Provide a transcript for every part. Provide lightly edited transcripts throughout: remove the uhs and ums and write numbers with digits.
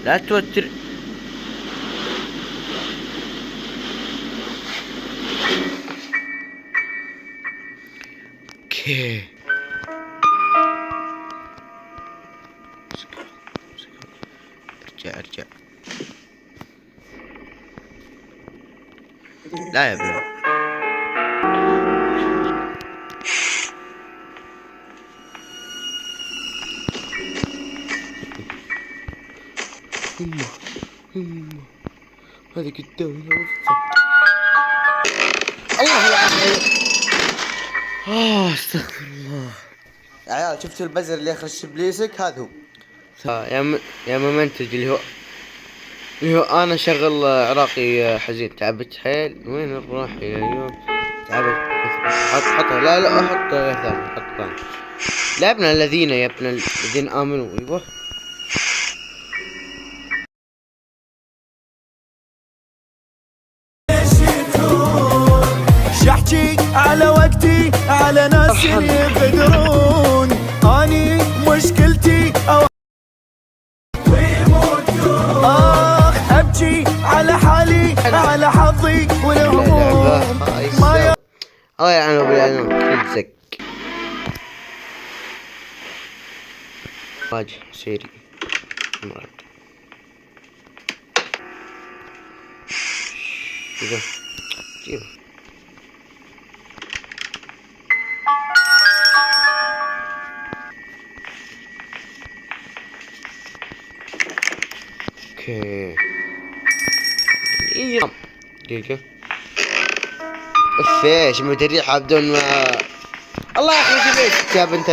لا توتر. اوكي ارجع. لا يا ابني هم هذا قدامي. الله يا استغفر الله يا عيال، شفتوا البزر اللي يخرج ابليسك؟ هذا هو. يا ممنتج اللي هو انا شغل عراقي حزين. تعبت حيل. وين الروح يا يوم؟ تعبت. حطها. لا حط غير ثاني. حط ثاني. لا ابن الذين يا ابن الذين امنوا. ايوه شحكي على وقتي على ناس يقدرون. اني مشكلتي او ابكي على حالي على حظي والهموم ما الله يلعنه بالعنوان. كل زق واجه سيري مرد. شوف جيبه. اوكي دقيقة. ايش مدريحة بدون ما الله يخرج بيتك يا بنت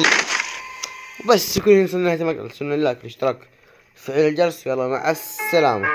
وبس. يكون هنا نهاية المقطع. سنة لايك الاشتراك، فعل الجرس. يلا مع السلامة.